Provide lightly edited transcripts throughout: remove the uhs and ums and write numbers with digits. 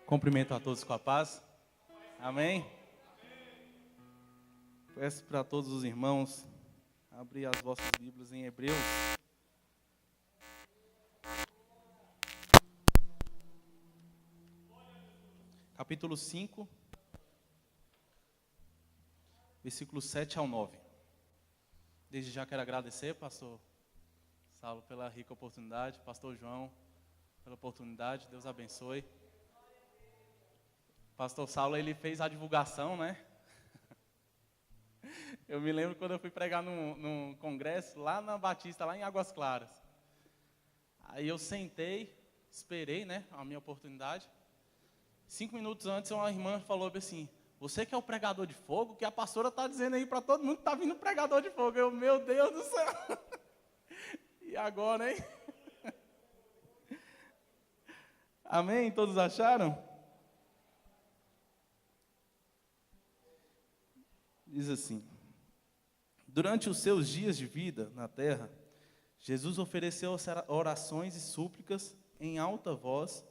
Cumprimento a todos com a paz. Amém? Peço para todos os irmãos abrir as vossas Bíblias em Hebreus. Capítulo 5, versículos 7 ao 9. Desde já quero agradecer, pastor Saulo, pela rica oportunidade, pastor João, pela oportunidade, Deus abençoe. Pastor Saulo, ele fez a divulgação, né? Eu me lembro quando eu fui pregar num congresso, lá na Batista, lá em Águas Claras. Aí eu sentei, esperei, né, a minha oportunidade. 5 minutos antes, uma irmã falou assim: você que é o pregador de fogo, que a pastora está dizendo aí para todo mundo que está vindo pregador de fogo. Eu, meu Deus do céu. E agora, hein? Amém? Todos acharam? Diz assim: durante os seus dias de vida na terra, Jesus ofereceu orações e súplicas em alta voz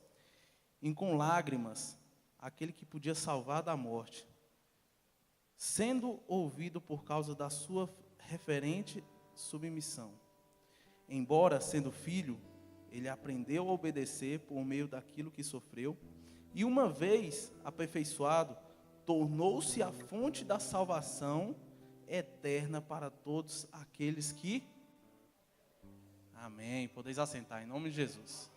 e com lágrimas àquele que podia salvar da morte, sendo ouvido por causa da sua referente submissão. Embora sendo filho, ele aprendeu a obedecer por meio daquilo que sofreu, e uma vez aperfeiçoado, tornou-se a fonte da salvação eterna para todos aqueles que... Amém. Podeis assentar em nome de Jesus.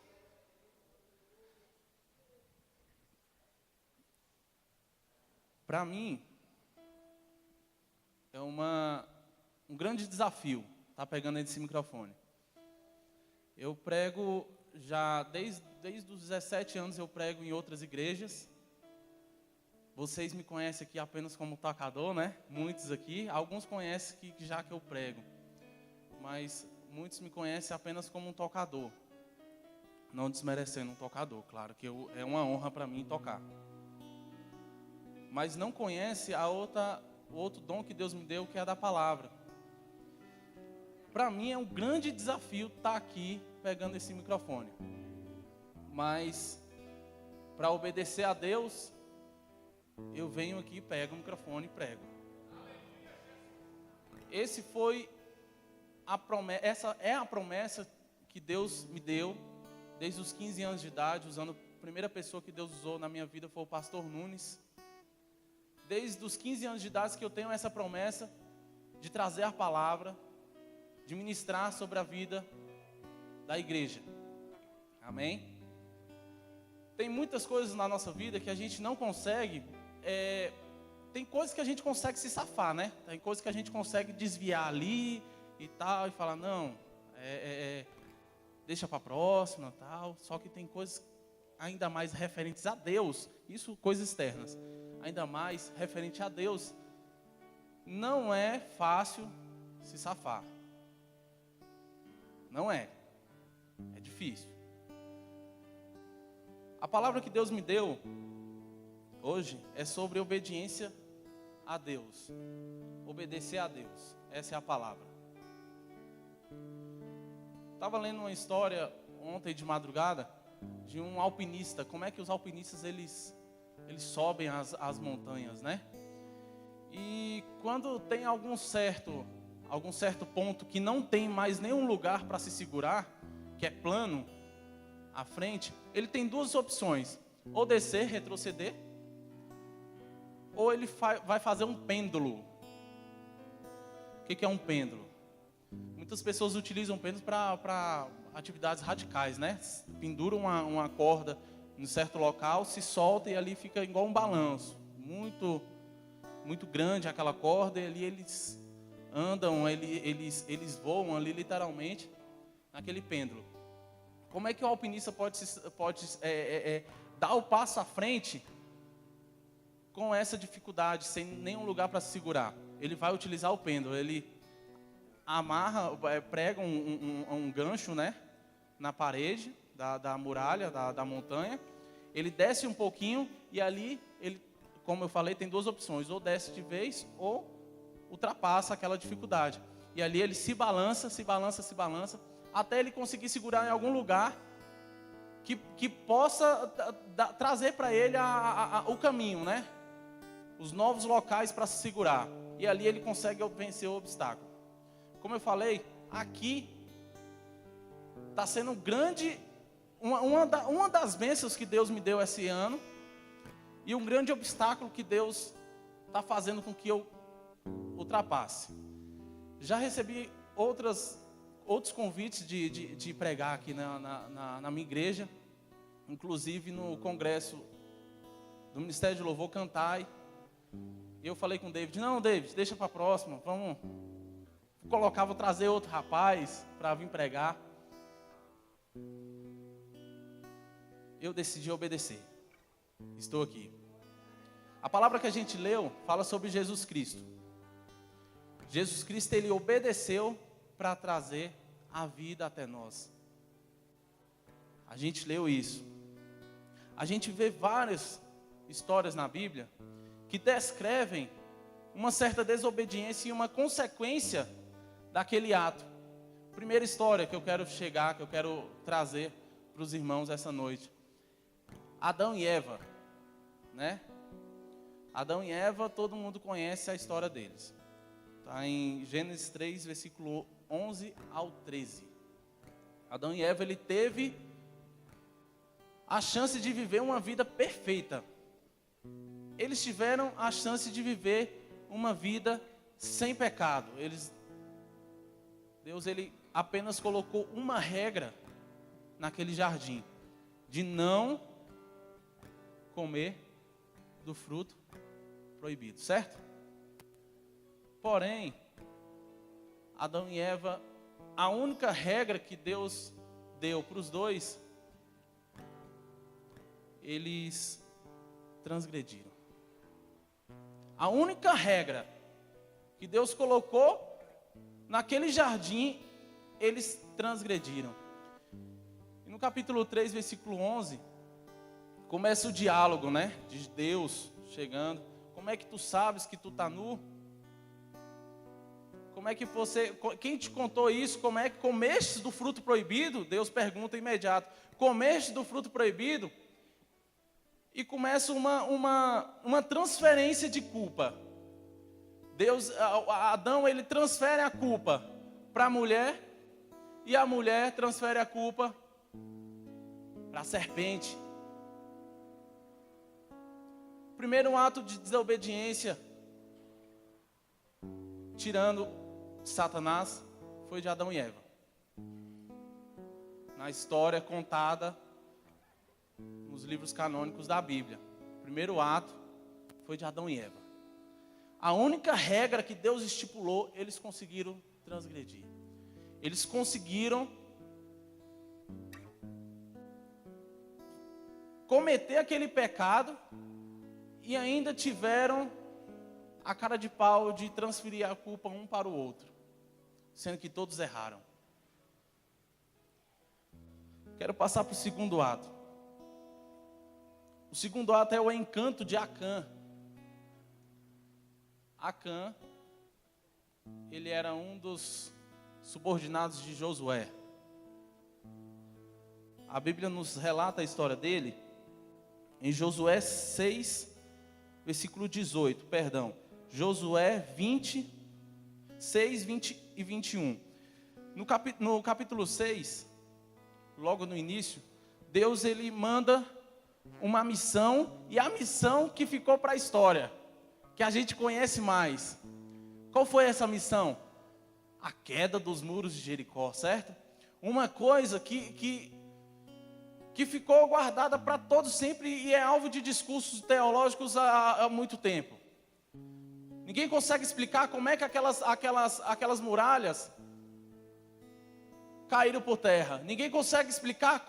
Para mim, é um grande desafio estar pegando esse microfone. Eu prego já desde os 17 anos, eu prego em outras igrejas. Vocês me conhecem aqui apenas como tocador, né? Muitos aqui. Alguns conhecem que já que eu prego. Mas muitos me conhecem apenas como um tocador. Não desmerecendo um tocador, claro que é uma honra para mim tocar. Mas não conhece o outro dom que Deus me deu, que é a da palavra. Para mim é um grande desafio estar aqui pegando esse microfone. Mas para obedecer a Deus, eu venho aqui, pego o microfone e prego. Essa é a promessa que Deus me deu desde os 15 anos de idade. A primeira pessoa que Deus usou na minha vida foi o pastor Nunes. Desde os 15 anos de idade que eu tenho essa promessa de trazer a palavra, de ministrar sobre a vida da igreja. Amém? Tem muitas coisas na nossa vida que a gente não consegue... tem coisas que a gente consegue se safar, né? Tem coisas que a gente consegue desviar ali e tal, e falar, não, deixa para a próxima, tal. Só que tem coisas ainda mais referentes a Deus, isso coisas externas, ainda mais referente a Deus, não é fácil se safar. Não é difícil. A palavra que Deus me deu hoje é sobre obediência a Deus. Obedecer a Deus. Essa é a palavra. Estava lendo uma história ontem de madrugada de um alpinista. Como é que os alpinistas eles sobem as montanhas, né? E quando tem algum certo ponto que não tem mais nenhum lugar para se segurar, que é plano à frente, ele tem duas opções: ou descer, retroceder, ou ele vai fazer um pêndulo. O que é um pêndulo? Muitas pessoas utilizam pêndulos para atividades radicais, né? Penduram uma corda em certo local, se solta e ali fica igual um balanço. Muito, muito grande aquela corda, e ali eles andam, eles voam ali literalmente naquele pêndulo. Como é que o alpinista pode dar o passo à frente com essa dificuldade, sem nenhum lugar para se segurar? Ele vai utilizar o pêndulo, ele prega um gancho, né, na parede da muralha, da montanha. Ele desce um pouquinho e ali, como eu falei, tem duas opções: ou desce de vez ou ultrapassa aquela dificuldade. E ali ele se balança, até ele conseguir segurar em algum lugar que possa trazer para ele o caminho, né? Os novos locais para se segurar. E ali ele consegue vencer o obstáculo. Como eu falei, aqui está sendo uma das bênçãos que Deus me deu esse ano. E um grande obstáculo que Deus está fazendo com que eu ultrapasse. Já recebi outros convites de pregar aqui na minha igreja. Inclusive no congresso do Ministério de Louvor, Cantai. E eu falei com o David, não, David, deixa para a próxima, vou trazer outro rapaz para vir pregar. Eu decidi obedecer. Estou aqui. A palavra que a gente leu fala sobre Jesus Cristo. Jesus Cristo, ele obedeceu para trazer a vida até nós. A gente leu isso. A gente vê várias histórias na Bíblia que descrevem uma certa desobediência e uma consequência daquele ato. Primeira história que eu quero trazer para os irmãos essa noite. Adão e Eva, né? Adão e Eva, todo mundo conhece a história deles. Está em Gênesis 3, versículo 11 ao 13. Adão e Eva, ele teve a chance de viver uma vida perfeita. Eles tiveram a chance de viver uma vida sem pecado. Deus, ele apenas colocou uma regra naquele jardim, de não comer do fruto proibido, certo? Porém, Adão e Eva, a única regra que Deus deu para os dois, eles transgrediram. A única regra que Deus colocou naquele jardim, eles transgrediram. E no capítulo 3, versículo 11, começa o diálogo, né? De Deus chegando. Como é que tu sabes que tu está nu? Como é que quem te contou isso? Como é que comeste do fruto proibido? Deus pergunta imediato. Comeste do fruto proibido? E começa uma transferência de culpa. Adão, ele transfere a culpa para a mulher, e a mulher transfere a culpa para a serpente. O primeiro ato de desobediência, tirando Satanás, foi de Adão e Eva. Na história contada nos livros canônicos da Bíblia, o primeiro ato foi de Adão e Eva. A única regra que Deus estipulou, eles conseguiram transgredir. Eles conseguiram cometer aquele pecado e ainda tiveram a cara de pau de transferir a culpa um para o outro, sendo que todos erraram. Quero passar para o segundo ato. O segundo ato é o encanto de Acã. Acã, ele era um dos subordinados de Josué. A Bíblia nos relata a história dele em Josué 6, versículo 18, perdão. Josué 20, 6, 20 e 21. No capítulo 6, logo no início, Deus, ele manda uma missão, e a missão que ficou para a história, que a gente conhece mais. Qual foi essa missão? A queda dos muros de Jericó, certo? Uma coisa que ficou guardada para todos sempre e é alvo de discursos teológicos há muito tempo. Ninguém consegue explicar como é que aquelas muralhas caíram por terra. Ninguém consegue explicar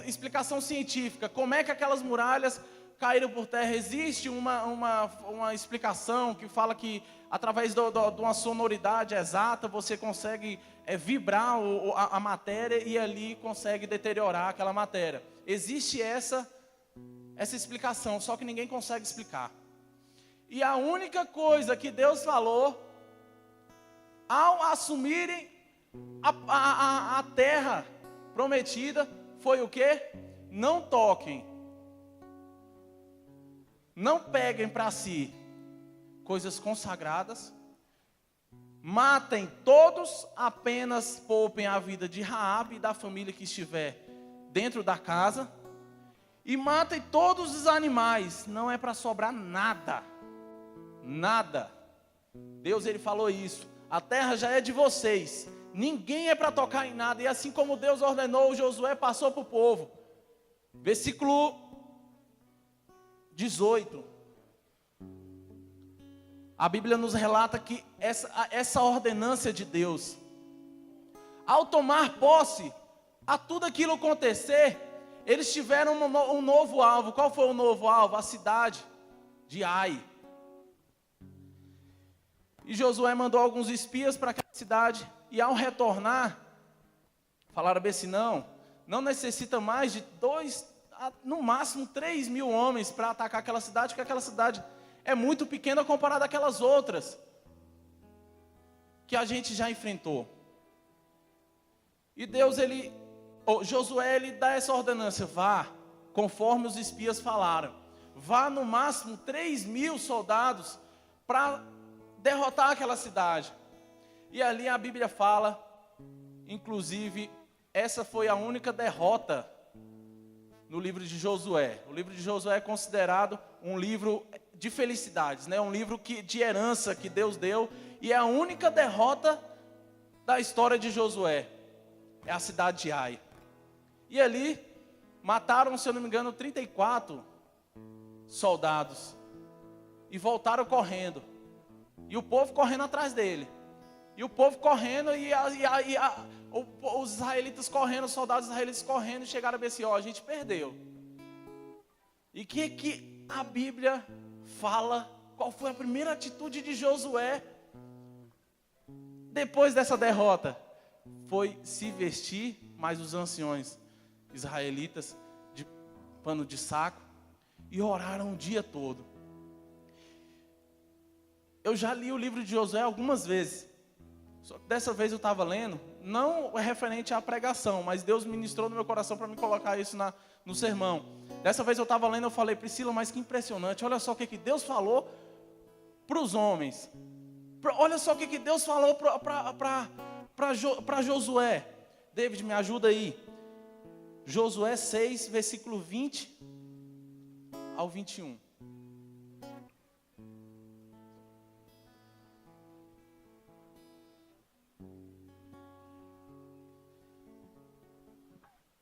explicação científica, como é que aquelas muralhas caíram por terra. Existe uma explicação que fala que através de uma sonoridade exata você consegue vibrar a matéria e ali consegue deteriorar aquela matéria. Existe essa explicação, só que ninguém consegue explicar. E a única coisa que Deus falou ao assumirem a terra prometida foi o quê? não toquem, não peguem para si coisas consagradas, matem todos, apenas poupem a vida de Raabe e da família que estiver dentro da casa, e matem todos os animais, não é para sobrar nada, nada. Deus, ele falou isso, a terra já é de vocês, ninguém é para tocar em nada, e assim como Deus ordenou, Josué passou para o povo. Versículo 18, a Bíblia nos relata que essa ordenância de Deus, ao tomar posse, a tudo aquilo acontecer, eles tiveram um novo alvo. Qual foi o novo alvo? A cidade de Ai. E Josué mandou alguns espias para aquela cidade, e ao retornar, falaram bem assim, não necessita mais de 2, no máximo 3.000 homens para atacar aquela cidade, porque aquela cidade é muito pequena comparada àquelas outras que a gente já enfrentou. E Deus, Josué, ele dá essa ordenância, vá, conforme os espias falaram, vá no máximo 3.000 soldados para derrotar aquela cidade. E ali a Bíblia fala, inclusive, essa foi a única derrota no livro de Josué. O livro de Josué é considerado um livro de felicidades, né? Um livro de herança que Deus deu, e é a única derrota da história de Josué, é a cidade de Ai. E ali mataram, se eu não me engano, 34 soldados, e voltaram correndo, e o povo correndo atrás dele, e o povo correndo, os israelitas correndo, os soldados israelitas correndo, e chegaram a ver assim, a gente perdeu. E que a Bíblia fala, qual foi a primeira atitude de Josué depois dessa derrota? Foi se vestir, mais os anciões israelitas, de pano de saco, e oraram o dia todo. Eu já li o livro de Josué algumas vezes, só que dessa vez eu estava lendo, não referente à pregação, mas Deus ministrou no meu coração para me colocar isso no sermão. Dessa vez eu estava lendo, eu falei, Priscila, mas que impressionante, olha só o que Deus falou para os homens, olha só o que Deus falou para Josué. David, me ajuda aí. Josué 6, versículo 20 ao 21.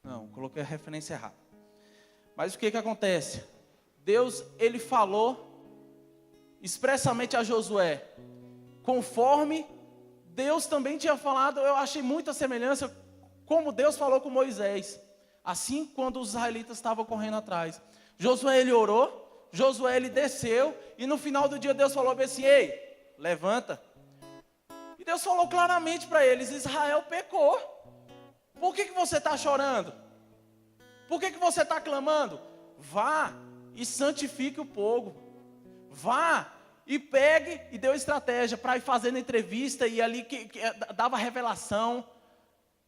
Não, coloquei a referência errada. Mas o que acontece? Deus, ele falou expressamente a Josué, conforme Deus também tinha falado. Eu achei muita semelhança, como Deus falou com Moisés. Assim, quando os israelitas estavam correndo atrás, Josué, ele orou, Josué, ele desceu, e no final do dia Deus falou assim, ei, levanta. E Deus falou claramente para eles, Israel pecou. Por que você está chorando? Por que você está clamando? Vá e santifique o povo. Vá e pegue, e deu estratégia para ir fazendo entrevista, e ali que dava revelação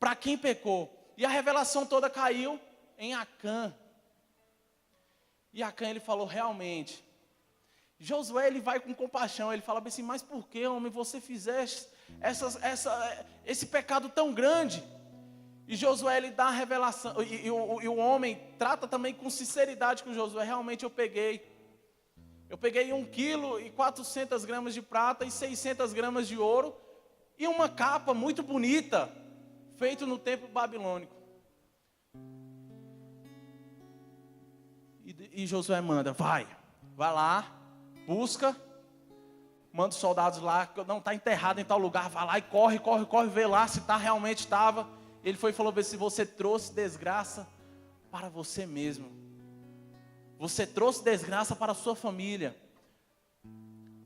para quem pecou. E a revelação toda caiu em Acã. E Acã, ele falou, realmente. Josué, ele vai com compaixão, ele fala assim, mas por que, homem, você fizeste esse pecado tão grande? E Josué, ele dá a revelação, e o homem trata também com sinceridade com Josué, realmente eu peguei 1,4 kg de prata e 600 gramas de ouro, e uma capa muito bonita, feito no templo babilônico. E Josué manda, vai lá, busca, manda os soldados lá, não está enterrado em tal lugar, vai lá e corre, vê lá se realmente estava. Ele foi e falou, se você trouxe desgraça para você mesmo, você trouxe desgraça para a sua família,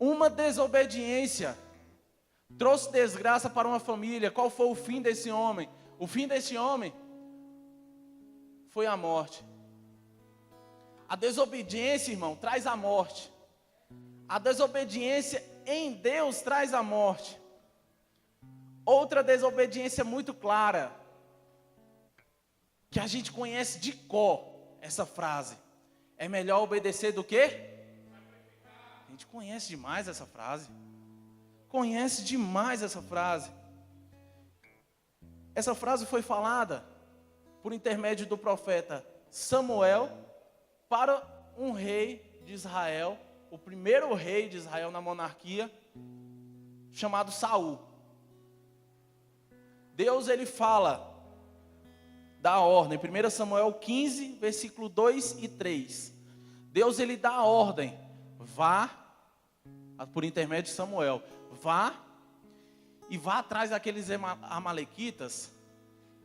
uma desobediência trouxe desgraça para uma família. Qual foi o fim desse homem? O fim desse homem foi a morte. A desobediência, irmão, traz a morte. A desobediência em Deus traz a morte. Outra desobediência muito clara, que a gente conhece de cor, essa frase. É melhor obedecer do que? A gente conhece demais essa frase. Conhece demais essa frase. Essa frase foi falada por intermédio do profeta Samuel para um rei de Israel, o primeiro rei de Israel na monarquia, chamado Saul. Deus, ele fala da ordem, 1 Samuel 15, versículo 2 e 3. Deus, ele dá a ordem, vá, por intermédio de Samuel, vá e vá atrás daqueles amalequitas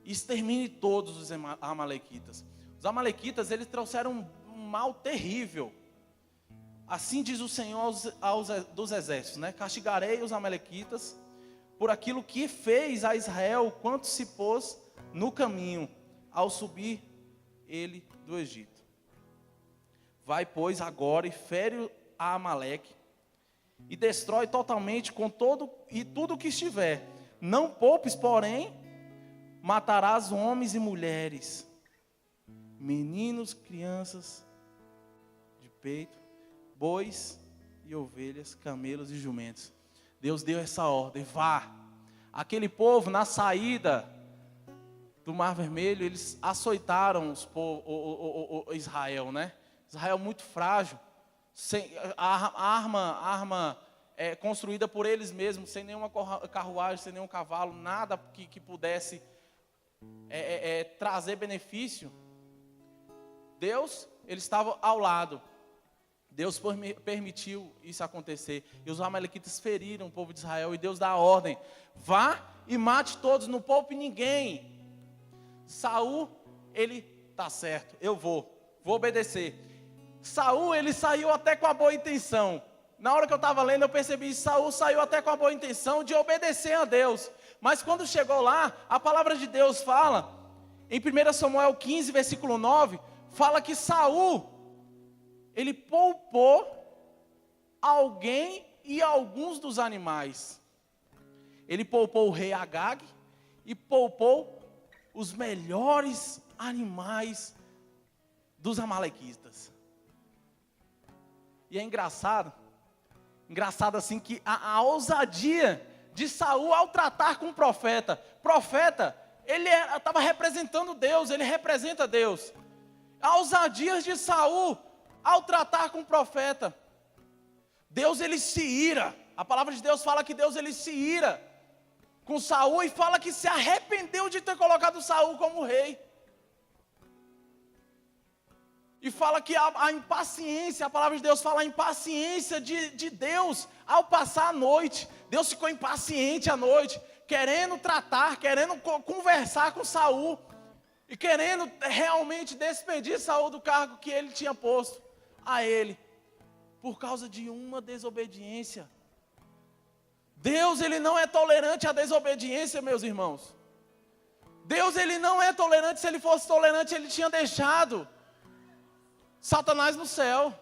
e extermine todos os amalequitas. Os amalequitas, eles trouxeram um mal terrível. Assim diz o Senhor dos exércitos, né? Castigarei os amalequitas por aquilo que fez a Israel quanto se pôs no caminho ao subir ele do Egito. Vai, pois, agora e fere a Amaleque e destrói totalmente com todo e tudo que estiver. Não poupes, porém, matarás homens e mulheres, meninos, crianças de peito, bois e ovelhas, camelos e jumentos. Deus deu essa ordem, vá. Aquele povo, na saída do Mar Vermelho, eles açoitaram Israel, né? Israel muito frágil, sem, a arma construída por eles mesmos, sem nenhuma carruagem, sem nenhum cavalo, nada que pudesse trazer benefício. Deus, ele estava ao lado. Deus permitiu isso acontecer. E os amalequitas feriram o povo de Israel. E Deus dá a ordem: vá e mate todos, não poupe ninguém. Saul, ele, tá certo, eu vou obedecer. Saul, ele saiu até com a boa intenção. Na hora que eu estava lendo, eu percebi que Saul saiu até com a boa intenção de obedecer a Deus. Mas quando chegou lá, a palavra de Deus fala, em 1 Samuel 15, versículo 9, fala que Saul, ele poupou alguém e alguns dos animais. Ele poupou o rei Agag e poupou os melhores animais dos amalequitas. E é engraçado assim que a ousadia de Saul ao tratar com o profeta, ele estava representando Deus, ele representa Deus. A ousadia de Saul ao tratar com o profeta, Deus, ele se ira. A palavra de Deus fala que Deus, ele se ira com Saul e fala que se arrependeu de ter colocado Saul como rei. E fala que a impaciência, a palavra de Deus fala a impaciência de Deus ao passar a noite. Deus ficou impaciente à noite, querendo tratar, querendo conversar com Saul e querendo realmente despedir Saul do cargo que ele tinha posto a ele, por causa de uma desobediência. Deus, ele não é tolerante à desobediência, meus irmãos. Deus, ele não é tolerante. Se ele fosse tolerante, ele tinha deixado Satanás no céu.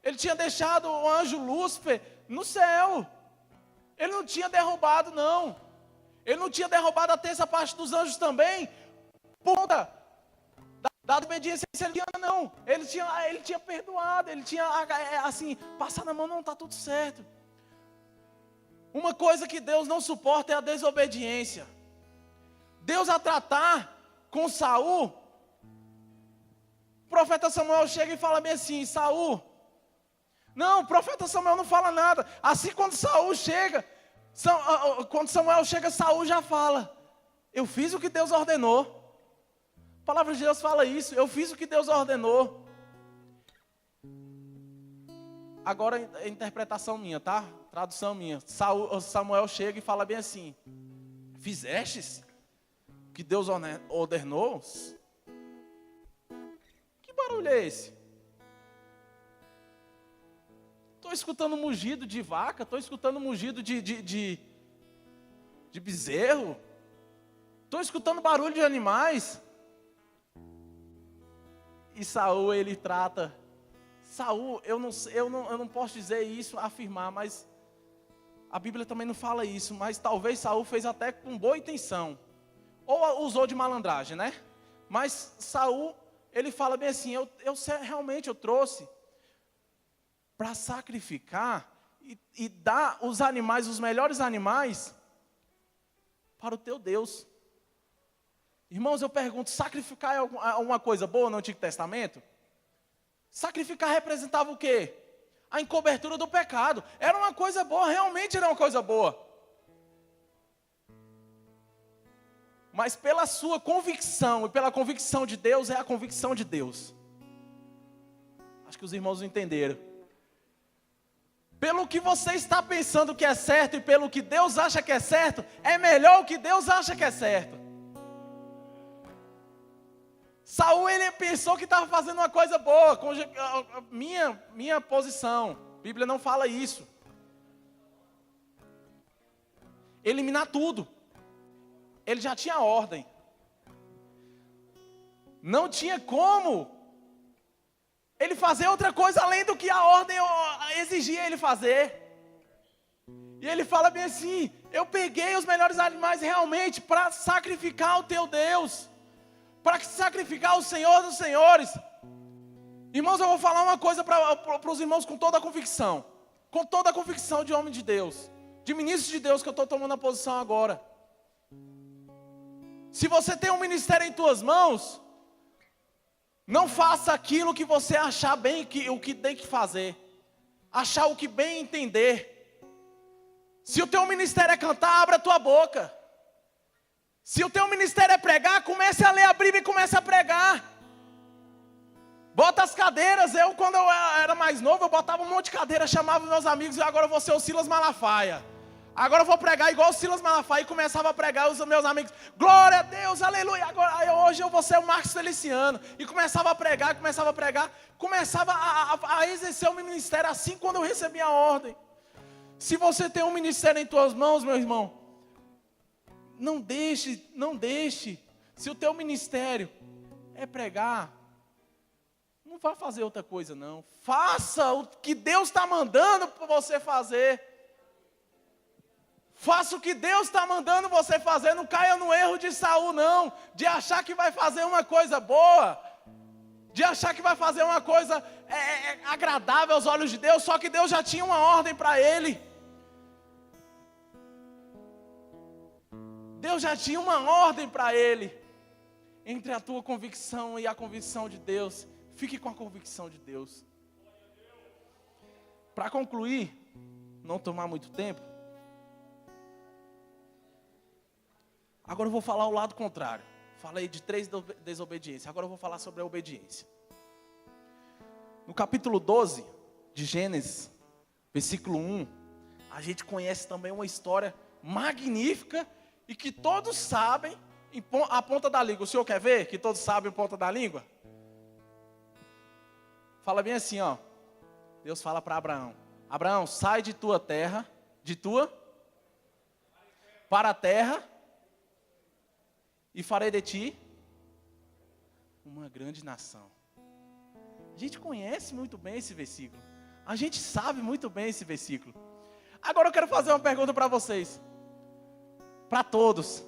Ele tinha deixado o anjo Lúcifer no céu. Ele não tinha derrubado, não. Ele não tinha derrubado a terça parte dos anjos também, por conta da obediência, não. Ele tinha perdoado, ele tinha, assim, passado a mão, não, está tudo certo. Uma coisa que Deus não suporta é a desobediência. Deus, a tratar com Saul, o profeta Samuel chega e fala bem assim: Saul, não, o profeta Samuel não fala nada. Assim, quando Samuel chega, Saul já fala: eu fiz o que Deus ordenou. A palavra de Deus fala isso: eu fiz o que Deus ordenou. Agora a interpretação minha, tá? Tradução minha. Samuel chega e fala bem assim: fizestes o que Deus ordenou? Que barulho é esse? Estou escutando mugido de vaca, estou escutando mugido de bezerro, estou escutando barulho de animais. E Saul, ele trata. Saul, eu não posso dizer isso, afirmar, mas a Bíblia também não fala isso, mas talvez Saul fez até com boa intenção, ou usou de malandragem, né? Mas Saul, ele fala bem assim, realmente eu trouxe para sacrificar e dar os animais, os melhores animais, para o teu Deus. Irmãos, eu pergunto, sacrificar é alguma coisa boa no Antigo Testamento? Sacrificar representava o quê? A encobertura do pecado. Era uma coisa boa, realmente era uma coisa boa. Mas pela sua convicção e pela convicção de Deus, é a convicção de Deus. Acho que os irmãos entenderam. Pelo que você está pensando que é certo e pelo que Deus acha que é certo, é melhor o que Deus acha que é certo. Saul, ele pensou que estava fazendo uma coisa boa, minha posição, a Bíblia não fala isso. Eliminar tudo. Ele já tinha ordem. Não tinha como ele fazer outra coisa além do que a ordem exigia ele fazer. E ele fala bem assim, eu peguei os melhores animais realmente para sacrificar o teu Deus. Para sacrificar o Senhor dos Senhores. Irmãos, eu vou falar uma coisa para os irmãos com toda a convicção. Com toda a convicção de homem de Deus. De ministro de Deus que eu estou tomando a posição agora. Se você tem um ministério em tuas mãos, não faça aquilo que você achar bem, o que tem que fazer. Achar o que bem entender. Se o teu ministério é cantar, abra a tua boca. Se o teu ministério é pregar, comece a ler a Bíblia e comece a pregar. Bota as cadeiras. Quando eu era mais novo, eu botava um monte de cadeira, chamava meus amigos, e agora eu vou ser o Silas Malafaia. Agora eu vou pregar igual o Silas Malafaia, e começava a pregar, os meus amigos, glória a Deus, aleluia, hoje eu vou ser o Marcos Feliciano. E começava a pregar, começava a exercer o meu ministério assim quando eu recebi a ordem. Se você tem um ministério em tuas mãos, meu irmão, não deixe, se o teu ministério é pregar, não vá fazer outra coisa não, faça o que Deus está mandando para você fazer, faça o que Deus está mandando você fazer, não caia no erro de Saul não, de achar que vai fazer uma coisa boa, de achar que vai fazer uma coisa agradável aos olhos de Deus, só que Deus já tinha uma ordem para ele. Deus já tinha uma ordem para ele. Entre a tua convicção e a convicção de Deus, fique com a convicção de Deus. Para concluir, não tomar muito tempo, agora eu vou falar o lado contrário. Falei de 3 desobediências, agora eu vou falar sobre a obediência. No capítulo 12 de Gênesis, versículo 1, a gente conhece também uma história magnífica e que todos sabem a ponta da língua. O senhor quer ver que todos sabem a ponta da língua? Fala bem assim, ó. Deus fala para Abraão. Abraão, sai de tua terra, para a terra, e farei de ti uma grande nação. A gente conhece muito bem esse versículo. A gente sabe muito bem esse versículo. Agora eu quero fazer uma pergunta para vocês. Para todos.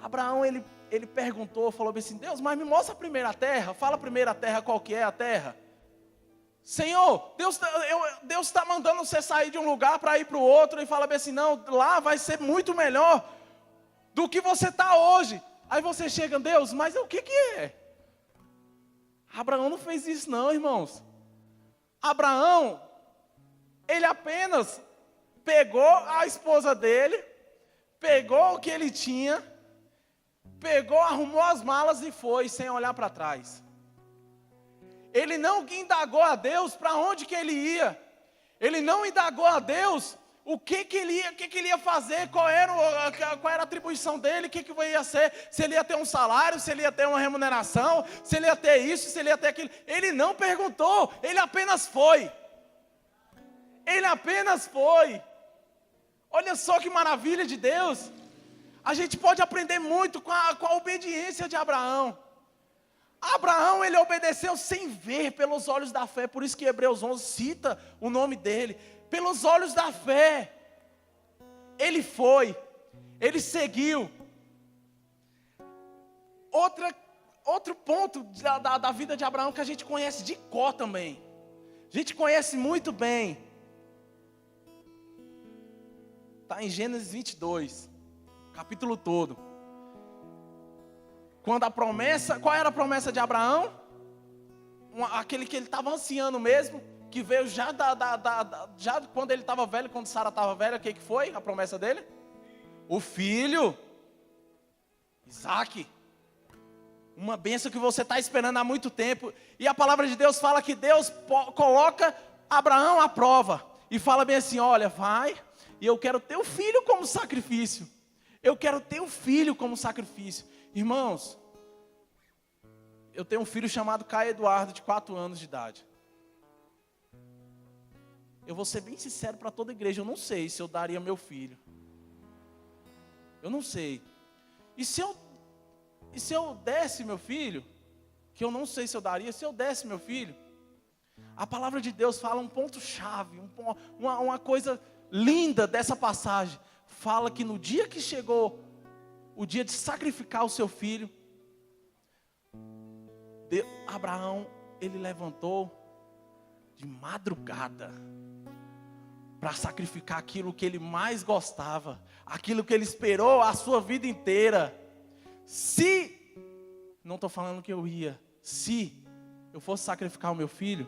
Abraão, ele perguntou, falou bem assim, Deus, mas me mostra a primeira terra. Fala a primeira terra, qual que é a terra. Senhor, Deus está mandando você sair de um lugar para ir para o outro. E fala bem assim, não, lá vai ser muito melhor do que você está hoje. Aí você chega, Deus, mas o que é? Abraão não fez isso não, irmãos. Abraão, ele apenas pegou a esposa dele, pegou o que ele tinha, arrumou as malas e foi, sem olhar para trás. Ele não indagou a Deus para onde que ele ia. Ele não indagou a Deus o que ele ia fazer, qual era a atribuição dele, o que ia ser, se ele ia ter um salário, se ele ia ter uma remuneração, se ele ia ter isso, se ele ia ter aquilo. Ele não perguntou, ele apenas foi. Ele apenas foi. Olha só que maravilha de Deus. A gente pode aprender muito com a obediência de Abraão. Abraão, ele obedeceu sem ver, pelos olhos da fé. Por isso que Hebreus 11 cita o nome dele. Pelos olhos da fé. Ele foi. Ele seguiu. outro ponto da vida de Abraão que a gente conhece de cor também. A gente conhece muito bem. Está em Gênesis 22, capítulo todo. Quando a promessa, qual era a promessa de Abraão? Aquele que ele estava ansiando mesmo, que veio já quando ele estava velho, quando Sara estava velha, o que foi a promessa dele? O filho, Isaac. Uma bênção que você está esperando há muito tempo. E a palavra de Deus fala que Deus coloca Abraão à prova. E fala bem assim, olha, vai, e eu quero teu filho como sacrifício. Eu quero teu filho como sacrifício. Irmãos, eu tenho um filho chamado Caio Eduardo, de 4 anos de idade. Eu vou ser bem sincero para toda a igreja, eu não sei se eu daria meu filho. Eu não sei. E se eu desse meu filho, que eu não sei se eu daria, se eu desse meu filho, a palavra de Deus fala um ponto-chave, uma coisa linda dessa passagem. Fala que no dia que chegou o dia de sacrificar o seu filho, Abraão, ele levantou de madrugada para sacrificar aquilo que ele mais gostava, aquilo que ele esperou a sua vida inteira. Se, não estou falando que eu ia, se eu fosse sacrificar o meu filho,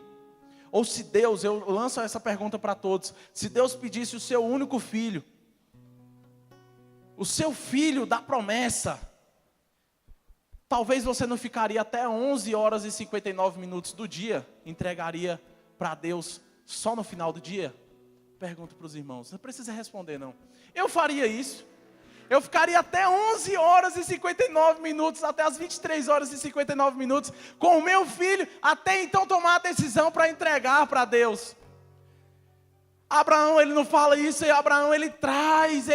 ou se Deus, eu lanço essa pergunta para todos, se Deus pedisse o seu único filho, o seu filho da promessa, talvez você não ficaria até 11 horas e 59 minutos do dia, entregaria para Deus só no final do dia? Pergunto para os irmãos, não precisa responder não. Eu faria isso. Eu ficaria até 11 horas e 59 minutos, até as 23 horas e 59 minutos, com o meu filho, até então tomar a decisão para entregar para Deus. Abraão, ele não fala isso, e Abraão, ele traz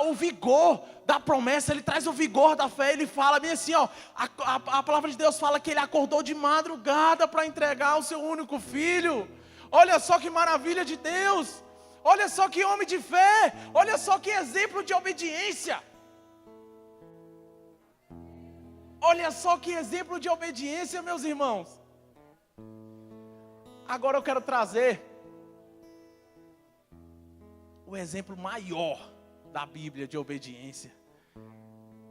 o vigor da promessa, ele traz o vigor da fé, ele fala bem assim, ó, a palavra de Deus fala que ele acordou de madrugada para entregar o seu único filho. Olha só que maravilha de Deus, olha só que homem de fé, olha só que exemplo de obediência. Olha só que exemplo de obediência, meus irmãos. Agora eu quero trazer o exemplo maior da Bíblia de obediência,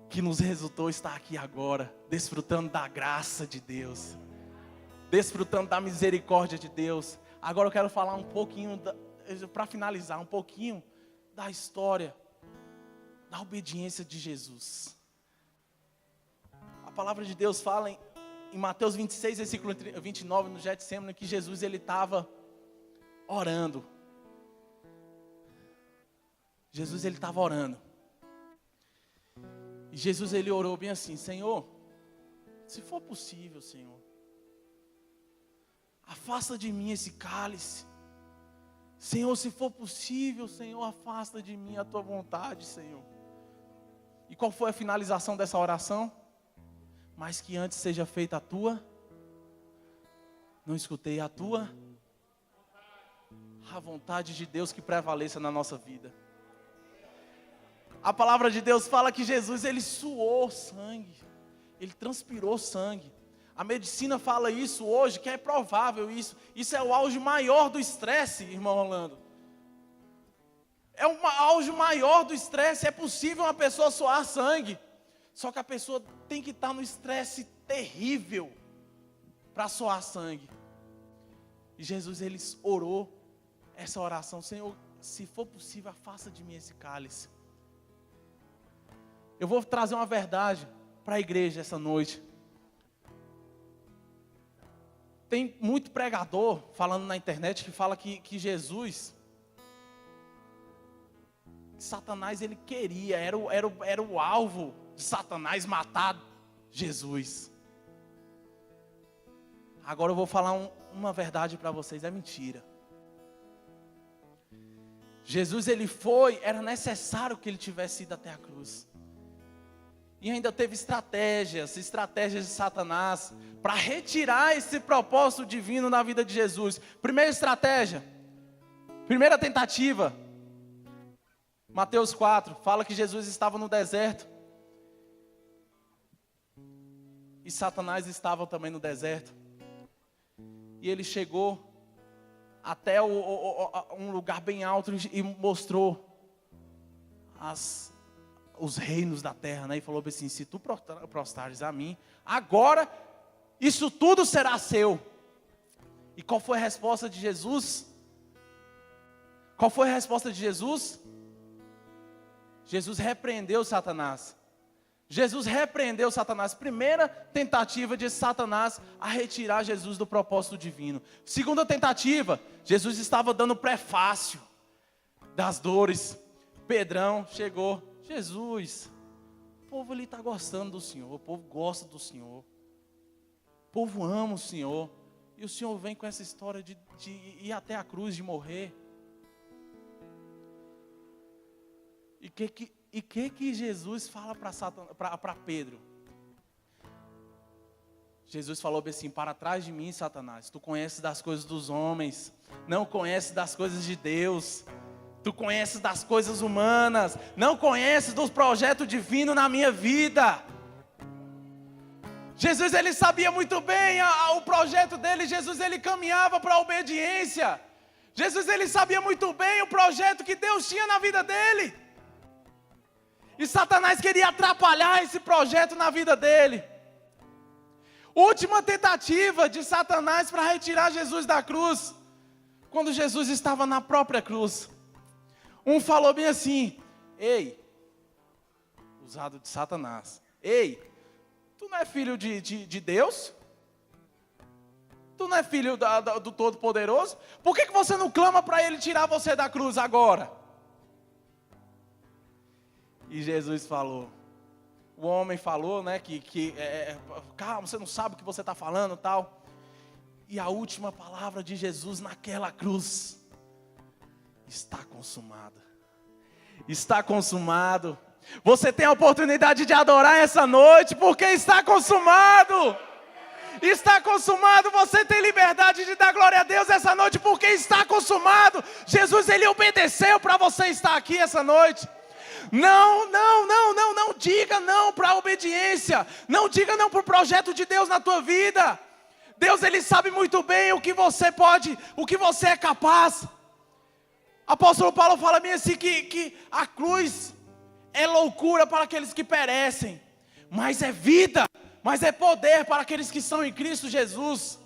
que nos resultou estar aqui agora, desfrutando da graça de Deus, desfrutando da misericórdia de Deus. Agora eu quero falar um pouquinho, para finalizar, um pouquinho da história da obediência de Jesus. A palavra de Deus fala em Mateus 26, versículo 29, no Getsêmani, que Jesus ele estava orando. Jesus ele estava orando. E Jesus ele orou bem assim: Senhor, se for possível, Senhor, afasta de mim esse cálice. Senhor, se for possível, Senhor, afasta de mim a tua vontade, Senhor. E qual foi a finalização dessa oração? Mas que antes seja feita a tua. Não escutei a tua. A vontade de Deus que prevaleça na nossa vida. A palavra de Deus fala que Jesus, ele suou sangue. Ele transpirou sangue. A medicina fala isso hoje, que é provável isso. Isso é o auge maior do estresse, irmão Orlando. É um auge maior do estresse. É possível uma pessoa suar sangue. Só que a pessoa tem que estar no estresse terrível para suar sangue. E Jesus, ele orou essa oração: Senhor, se for possível, afasta de mim esse cálice. Eu vou trazer uma verdade para a igreja essa noite. Tem muito pregador falando na internet que fala que Jesus, Satanás ele queria, era o alvo de Satanás matar Jesus. Agora eu vou falar uma verdade para vocês, é mentira. Jesus ele era necessário que ele tivesse ido até a cruz. E ainda teve estratégias de Satanás para retirar esse propósito divino na vida de Jesus. Primeira estratégia, primeira tentativa, Mateus 4, fala que Jesus estava no deserto. e Satanás estava também no deserto. E ele chegou até um lugar bem alto e mostrou os reinos da terra, né? E falou assim: se tu prostrares a mim, agora isso tudo será seu. E qual foi a resposta de Jesus? Qual foi a resposta de Jesus? Jesus repreendeu Satanás. Jesus repreendeu Satanás. Primeira tentativa de Satanás a retirar Jesus do propósito divino. Segunda tentativa, Jesus estava dando prefácio das dores. Pedrão chegou: Jesus, o povo ali está gostando do Senhor, o povo gosta do Senhor, o povo ama o Senhor, e o Senhor vem com essa história de ir até a cruz, de morrer. E que Jesus fala para Pedro? Jesus falou assim: para trás de mim, Satanás, tu conheces das coisas dos homens, não conheces das coisas de Deus. Tu conheces das coisas humanas, não conheces dos projetos divinos na minha vida. Jesus, ele sabia muito bem o projeto dele. Jesus, ele caminhava para a obediência. Jesus, ele sabia muito bem o projeto que Deus tinha na vida dele. E Satanás queria atrapalhar esse projeto na vida dele. Última tentativa de Satanás para retirar Jesus da cruz, quando Jesus estava na própria cruz. Um falou bem assim: ei, usado de Satanás, ei, tu não é filho de Deus? Tu não é filho do Todo-Poderoso? Por que você não clama para Ele tirar você da cruz agora? E Jesus falou, o homem falou, né, calma, você não sabe o que você está falando, tal. E a última palavra de Jesus naquela cruz: está consumado. Está consumado. Você tem a oportunidade de adorar essa noite, porque está consumado. Está consumado. Você tem liberdade de dar glória a Deus essa noite, porque está consumado. Jesus, ele obedeceu para você estar aqui essa noite. Não diga não para a obediência. Não diga não para o projeto de Deus na tua vida. Deus, ele sabe muito bem o que você pode, o que você é capaz. Apóstolo Paulo fala bem assim que a cruz é loucura para aqueles que perecem, mas é vida, mas é poder para aqueles que são em Cristo Jesus.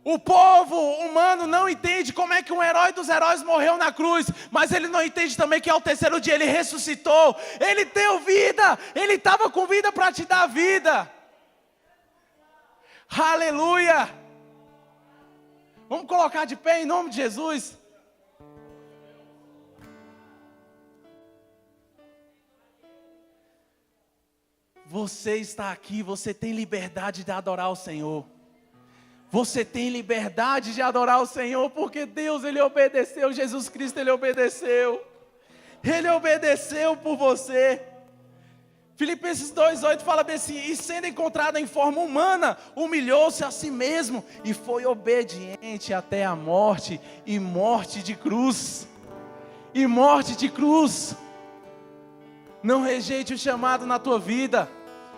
O povo humano não entende como é que um herói dos heróis morreu na cruz, mas ele não entende também que ao terceiro dia ele ressuscitou, ele deu vida, ele estava com vida para te dar vida. Aleluia! Vamos colocar de pé em nome de Jesus. Você está aqui, você tem liberdade de adorar o Senhor. Você tem liberdade de adorar o Senhor, porque Deus, ele obedeceu, Jesus Cristo, ele obedeceu. Ele obedeceu por você. Filipenses 2,8 fala bem assim: e sendo encontrado em forma humana, humilhou-se a si mesmo e foi obediente até a morte, e morte de cruz. E morte de cruz. Não rejeite o chamado na tua vida.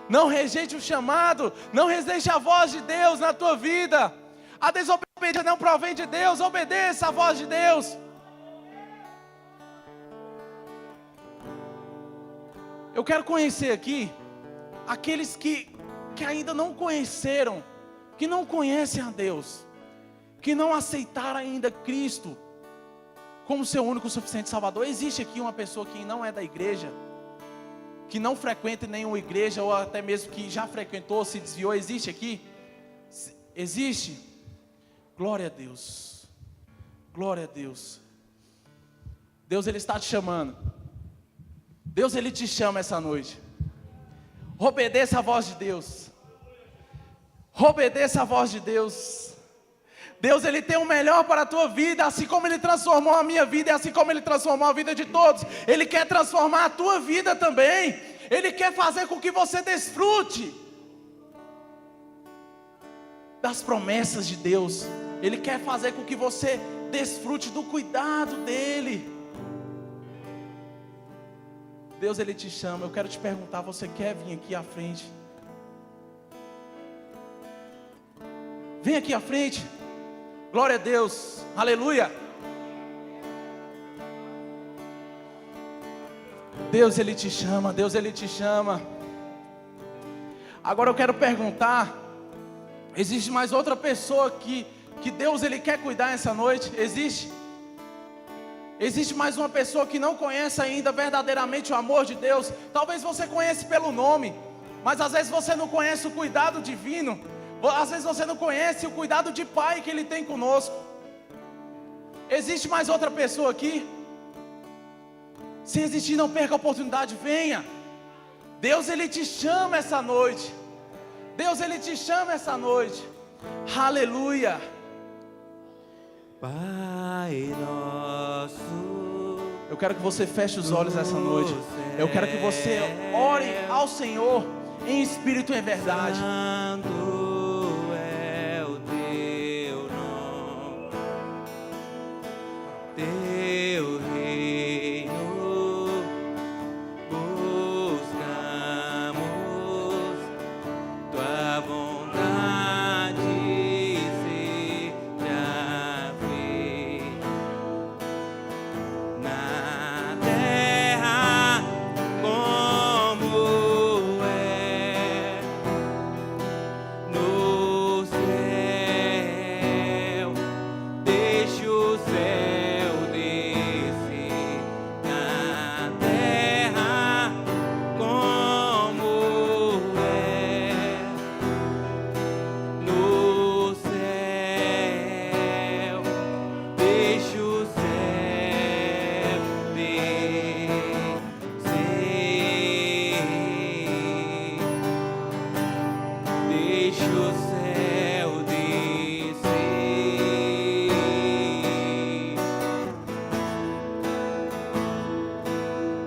Não rejeite o chamado. Não rejeite a voz de Deus na tua vida. A desobediência não provém de Deus. Obedeça a voz de Deus. Eu quero conhecer aqui aqueles que ainda não conheceram, que não conhecem a Deus, que não aceitaram ainda Cristo como seu único e suficiente Salvador. Existe aqui uma pessoa que não é da igreja, que não frequenta nenhuma igreja, ou até mesmo que já frequentou, se desviou? Existe aqui? Existe? Glória a Deus. Glória a Deus. Deus, ele está te chamando. Deus, ele te chama essa noite. Obedeça a voz de Deus. Obedeça a voz de Deus. Deus, ele tem o melhor para a tua vida, assim como ele transformou a minha vida, e assim como ele transformou a vida de todos, ele quer transformar a tua vida também. Ele quer fazer com que você desfrute das promessas de Deus. Ele quer fazer com que você desfrute do cuidado dele. Deus, ele te chama. Eu quero te perguntar: você quer vir aqui à frente? Vem aqui à frente. Glória a Deus. Aleluia. Deus, Ele te chama. Deus, Ele te chama. Agora eu quero perguntar: existe mais outra pessoa que Deus Ele quer cuidar essa noite? Existe? Existe mais uma pessoa que não conhece ainda verdadeiramente o amor de Deus? Talvez você conheça pelo nome, mas às vezes você não conhece o cuidado divino. Às vezes você não conhece o cuidado de Pai que Ele tem conosco. Existe mais outra pessoa aqui? Se existir, não perca a oportunidade, venha. Deus Ele te chama essa noite. Deus Ele te chama essa noite. Aleluia. Pai nosso, eu quero que você feche os olhos essa noite. Eu quero que você ore ao Senhor em espírito e em verdade. Santo é o teu nome, teu reino buscamos, tua vontade seja feita na terra como é no céu. Deixa o céu descer na terra como é no céu. Deixa o céu descer. Deixa o céu descer.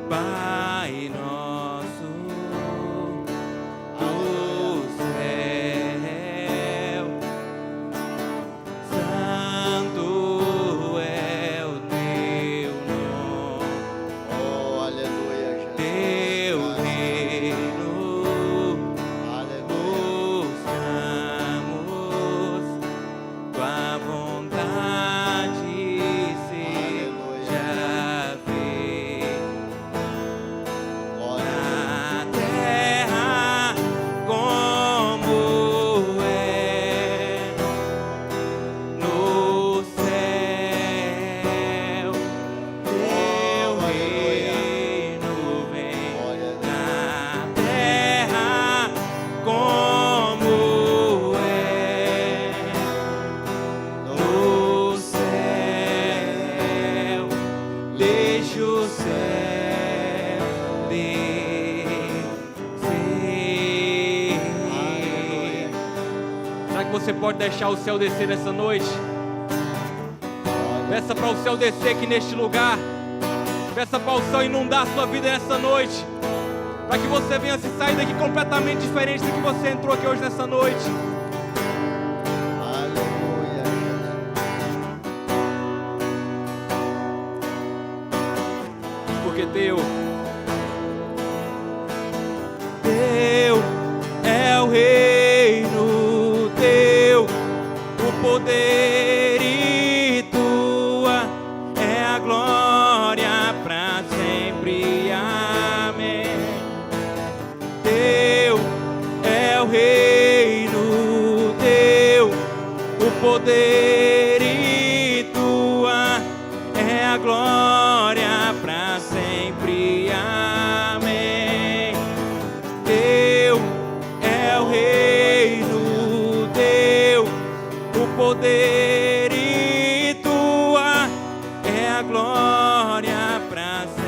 Pai nosso do céu, santo é o teu nome, Oh, aleluia, Jesus. teu reino Aleluia. buscamos, tua vontade seja feita Glória. na terra como é no céu. Teu reino vem Glória a Deus. na terra como é no céu. Deixa o céu descer. Aleluia. Será que você pode deixar o céu descer nessa noite? Peça para o céu descer aqui neste lugar. Peça para o céu inundar a sua vida nessa noite, para que você venha se sair daqui completamente diferente do que você entrou aqui hoje nessa noite. Aleluia, Jesus. Porque teu é o reino, teu o poder e tua é a glória para sempre. Amém. Teu é o reino, teu o poder e tua é a glória para sempre. Amém. Teu é o reino, teu o poder e tua é a glória para sempre.